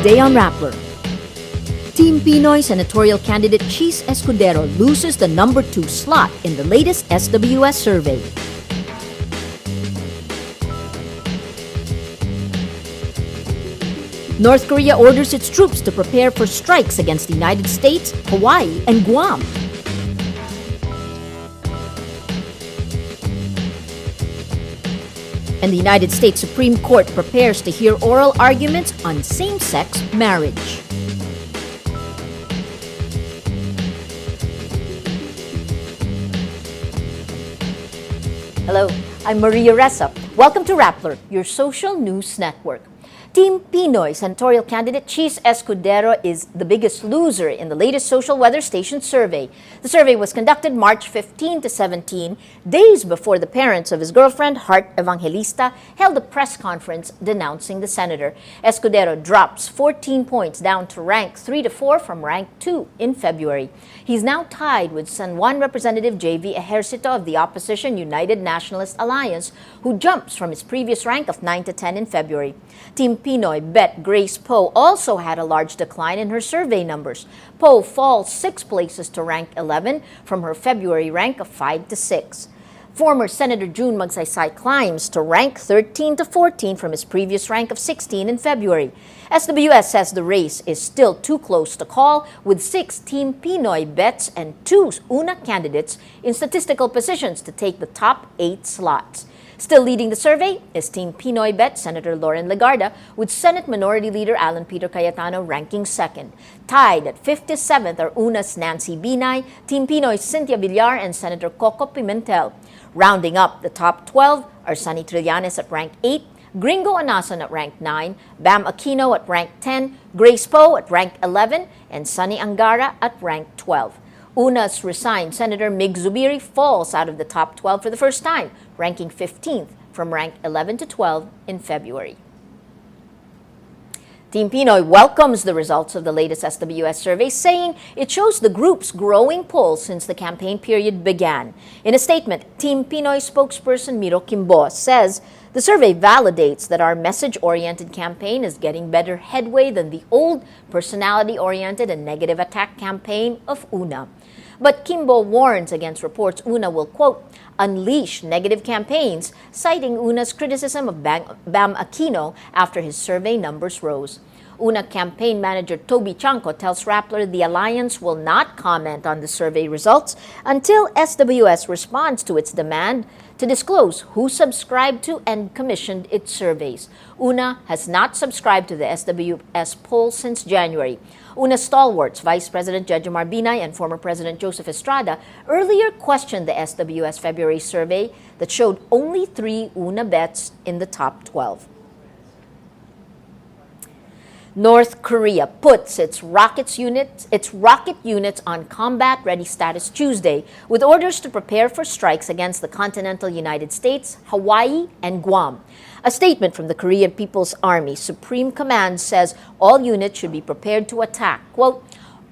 Today on Rappler, Team Pinoy senatorial candidate Cheese Escudero loses the number 2 slot in the latest SWS survey. North Korea orders its troops to prepare for strikes against the United States, Hawaii, and Guam. And the United States Supreme Court prepares to hear oral arguments on same-sex marriage. Hello, I'm Maria Ressa. Welcome to Rappler, your social news network. Team Pinoy senatorial candidate Cheese Escudero is the biggest loser in the latest social weather station survey. The survey was conducted March 15 to 17, days before the parents of his girlfriend, Heart Evangelista, held a press conference denouncing the senator. Escudero drops 14 points down to rank 3 to 4 from rank 2 in February. He's now tied with San Juan Representative J.V. Ejercito of the opposition United Nationalist Alliance, who jumps from his previous rank of 9 to 10 in February. Team Pinoy bet Grace Poe also had a large decline in her survey numbers. Poe falls 6 places to rank 11 from her February rank of 5 to 6. Former Senator June Magsaysay climbs to rank 13 to 14 from his previous rank of 16 in February. SWS says the race is still too close to call, with 6 Team Pinoy bets and 2 UNA candidates in statistical positions to take the top 8 slots. Still leading the survey is Team Pinoy bet Senator Loren Legarda, with Senate Minority Leader Alan Peter Cayetano ranking second. Tied at 57th are UNA's Nancy Binay, Team Pinoy's Cynthia Villar, and Senator Coco Pimentel. Rounding up the top 12 are Sunny Trillanes at rank 8, Gringo Anason at rank 9, Bam Aquino at rank 10, Grace Poe at rank 11, and Sunny Angara at rank 12. UNA's resigned Senator Mig Zubiri falls out of the top 12 for the first time, ranking 15th from rank 11 to 12 in February. Team Pinoy welcomes the results of the latest SWS survey, saying it shows the group's growing pull since the campaign period began. In a statement, Team Pinoy spokesperson Miro Kimbo says the survey validates that our message-oriented campaign is getting better headway than the old personality-oriented and negative attack campaign of UNA. But Kimbo warns against reports UNA will, quote, unleash negative campaigns, citing UNA's criticism of Bam Aquino after his survey numbers rose. UNA campaign manager Toby Chanco tells Rappler the alliance will not comment on the survey results until SWS responds to its demand to disclose who subscribed to and commissioned its surveys. UNA has not subscribed to the SWS poll since January. UNA stalwarts, Vice President Jejomar Binay and former President Joseph Estrada, earlier questioned the SWS February survey that showed only 3 UNA bets in the top 12. North Korea puts its rocket units on combat-ready status Tuesday, with orders to prepare for strikes against the continental United States, Hawaii, and Guam. A statement from the Korean People's Army Supreme Command says all units should be prepared to attack, quote,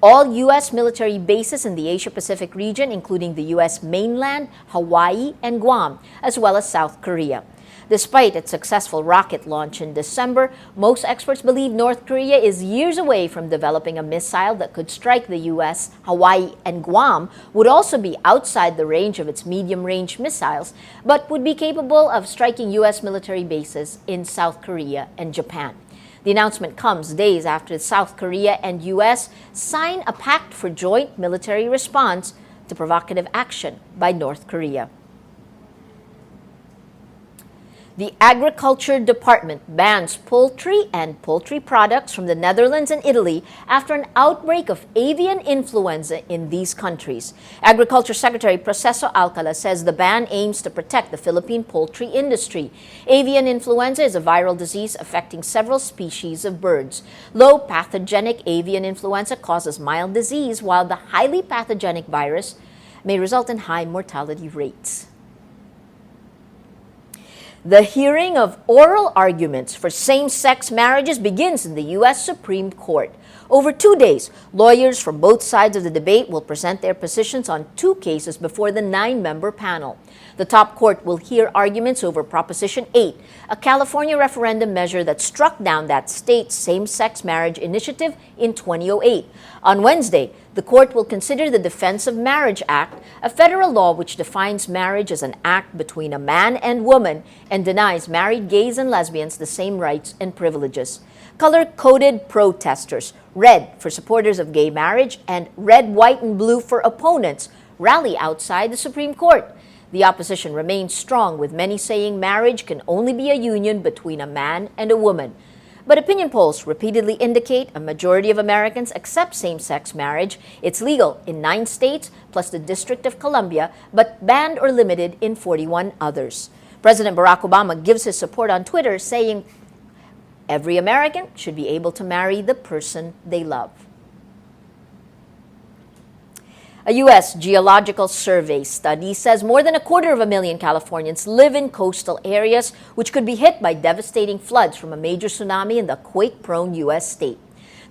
all U.S. military bases in the Asia-Pacific region, including the U.S. mainland, Hawaii, and Guam, as well as South Korea. Despite its successful rocket launch in December, most experts believe North Korea is years away from developing a missile that could strike the U.S., Hawaii, and Guam, would also be outside the range of its medium-range missiles, but would be capable of striking U.S. military bases in South Korea and Japan. The announcement comes days after South Korea and U.S. sign a pact for joint military response to provocative action by North Korea. The Agriculture Department bans poultry and poultry products from the Netherlands and Italy after an outbreak of avian influenza in these countries. Agriculture Secretary Proceso Alcala says the ban aims to protect the Philippine poultry industry. Avian influenza is a viral disease affecting several species of birds. Low pathogenic avian influenza causes mild disease, while the highly pathogenic virus may result in high mortality rates. The hearing of oral arguments for same-sex marriages begins in the U.S. Supreme Court. Over 2 days, lawyers from both sides of the debate will present their positions on 2 cases before the 9-member panel. The top court will hear arguments over Proposition 8, a California referendum measure that struck down that state's same-sex marriage initiative in 2008. On Wednesday, the court will consider the Defense of Marriage Act, a federal law which defines marriage as an act between a man and woman and denies married gays and lesbians the same rights and privileges. Color-coded protesters, red for supporters of gay marriage and red, white, and blue for opponents, rally outside the Supreme Court. The opposition remains strong, with many saying marriage can only be a union between a man and a woman. But opinion polls repeatedly indicate a majority of Americans accept same-sex marriage. It's legal in 9 states, plus the District of Columbia, but banned or limited in 41 others. President Barack Obama gives his support on Twitter, saying, "Every American should be able to marry the person they love." A U.S. Geological Survey study says more than 250,000 Californians live in coastal areas which could be hit by devastating floods from a major tsunami in the quake-prone U.S. state.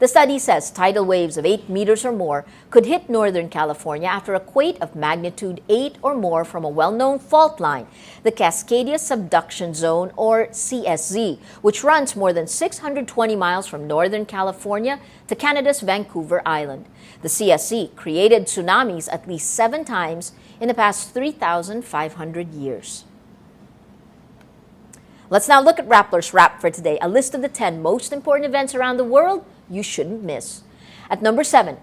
The study says tidal waves of 8 meters or more could hit Northern California after a quake of magnitude 8 or more from a well-known fault line, the Cascadia Subduction Zone, or CSZ, which runs more than 620 miles from Northern California to Canada's Vancouver Island. The CSZ created tsunamis at least 7 times in the past 3,500 years. Let's now look at Rappler's Wrap for today, a list of the 10 most important events around the world you shouldn't miss. At number 7,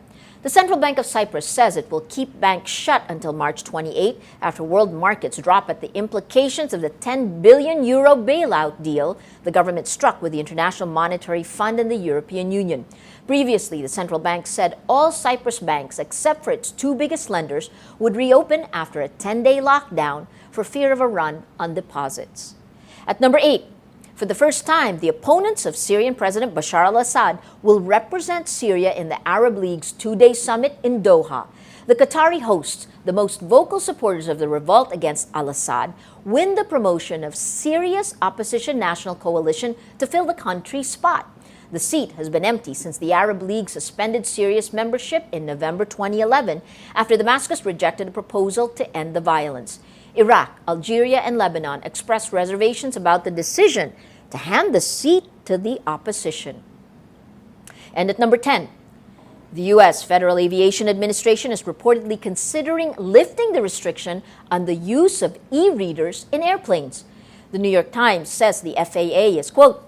the Central Bank of Cyprus says it will keep banks shut until March 28 after world markets drop at the implications of the 10 billion euro bailout deal the government struck with the International Monetary Fund and the European Union. Previously, the central bank said all Cyprus banks, except for its 2 biggest lenders, would reopen after a 10-day lockdown for fear of a run on deposits. At number 8, for the first time, the opponents of Syrian President Bashar al-Assad will represent Syria in the Arab League's 2-day summit in Doha. The Qatari hosts, the most vocal supporters of the revolt against al-Assad, win the promotion of Syria's opposition national coalition to fill the country's spot. The seat has been empty since the Arab League suspended Syria's membership in November 2011 after Damascus rejected a proposal to end the violence. Iraq, Algeria, and Lebanon expressed reservations about the decision to hand the seat to the opposition. And at number 10, the U.S. Federal Aviation Administration is reportedly considering lifting the restriction on the use of e-readers in airplanes. The New York Times says the FAA is, quote,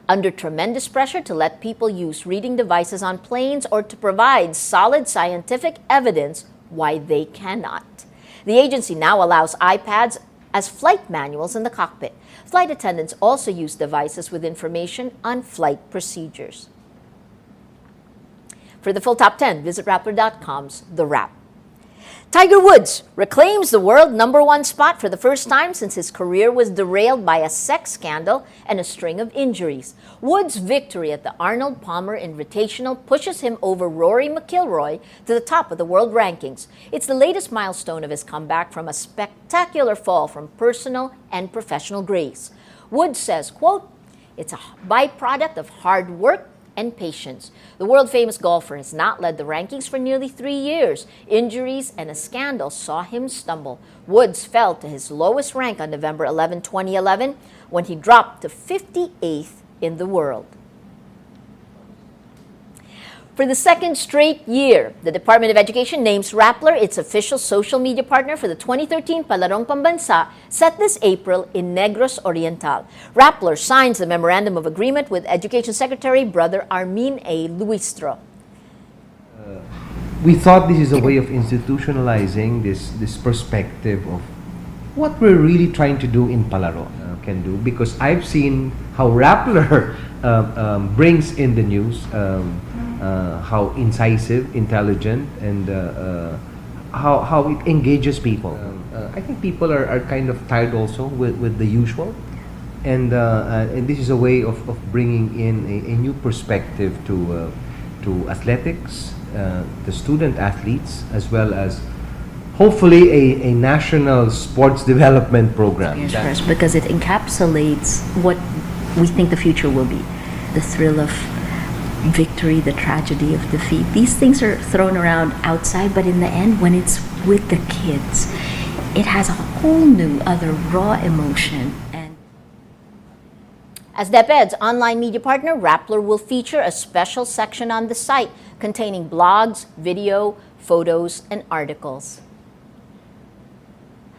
under tremendous pressure to let people use reading devices on planes or to provide solid scientific evidence why they cannot. The agency now allows iPads as flight manuals in the cockpit. Flight attendants also use devices with information on flight procedures. For the full top 10, visit Rappler.com's The Wrap. Tiger Woods reclaims the world #1 spot for the first time since his career was derailed by a sex scandal and a string of injuries. Woods' victory at the Arnold Palmer Invitational pushes him over Rory McIlroy to the top of the world rankings. It's the latest milestone of his comeback from a spectacular fall from personal and professional grace. Woods says, quote, it's a byproduct of hard work and patience. The world-famous golfer has not led the rankings for nearly 3 years. Injuries and a scandal saw him stumble. Woods fell to his lowest rank on November 11, 2011, when he dropped to 58th in the world. For the second straight year, the Department of Education names Rappler its official social media partner for the 2013 Palarong Pambansa set this April in Negros Oriental. Rappler signs the Memorandum of Agreement with Education Secretary Brother Armin A. Luistro. We thought this is a way of institutionalizing this perspective of what we're really trying to do in Palaro can do, because I've seen how Rappler brings in the news, how incisive, intelligent, and how it engages people. I think people are kind of tired also with the usual, and this is a way of bringing in a new perspective to athletics, the student athletes, as well as hopefully a national sports development program. Yes, first, because it encapsulates what we think the future will be. The thrill of victory, the tragedy of defeat. These things are thrown around outside, but in the end, when it's with the kids, it has a whole new other raw emotion. And as DepEd's online media partner, Rappler will feature a special section on the site containing blogs, video, photos, and articles.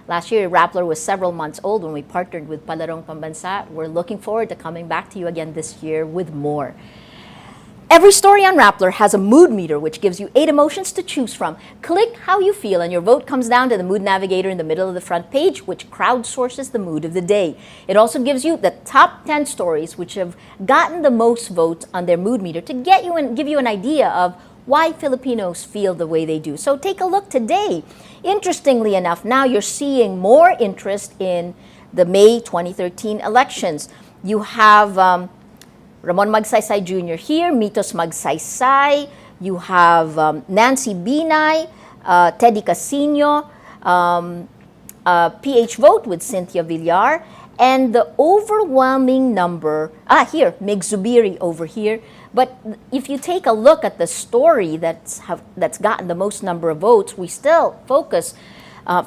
Last year, Rappler was several months old when we partnered with Palarong Pambansa. We're looking forward to coming back to you again this year with more. Every story on Rappler has a mood meter, which gives you 8 emotions to choose from. Click how you feel, and your vote comes down to the mood navigator in the middle of the front page, which crowdsources the mood of the day. It also gives you the top 10 stories which have gotten the most votes on their mood meter to get you and give you an idea of why Filipinos feel the way they do. So take a look today. Interestingly enough, now you're seeing more interest in the May 2013 elections. You have Ramon Magsaysay Jr. here, Mitos Magsaysay. You have Nancy Binay, Teddy Casino, PH Vote with Cynthia Villar, and the overwhelming number, here, Mig Zubiri over here. But if you take a look at the story that's gotten the most number of votes, we still focus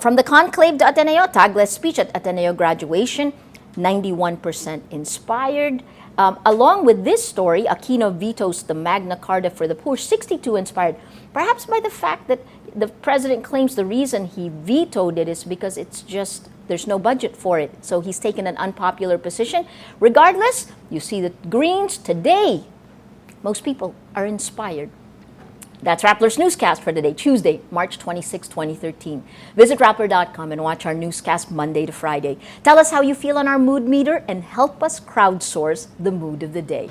from the conclave to Ateneo, tagless speech at Ateneo graduation, 91% inspired. Along with this story, Aquino vetoes the Magna Carta for the poor, 62 inspired. Perhaps by the fact that the president claims the reason he vetoed it is because it's just, there's no budget for it. So he's taken an unpopular position. Regardless, you see the Greens today. Most people are inspired. That's Rappler's Newscast for today, Tuesday, March 26, 2013. Visit Rappler.com and watch our newscast Monday to Friday. Tell us how you feel on our mood meter and help us crowdsource the mood of the day.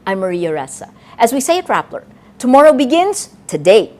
I'm Maria Ressa. As we say at Rappler, tomorrow begins today.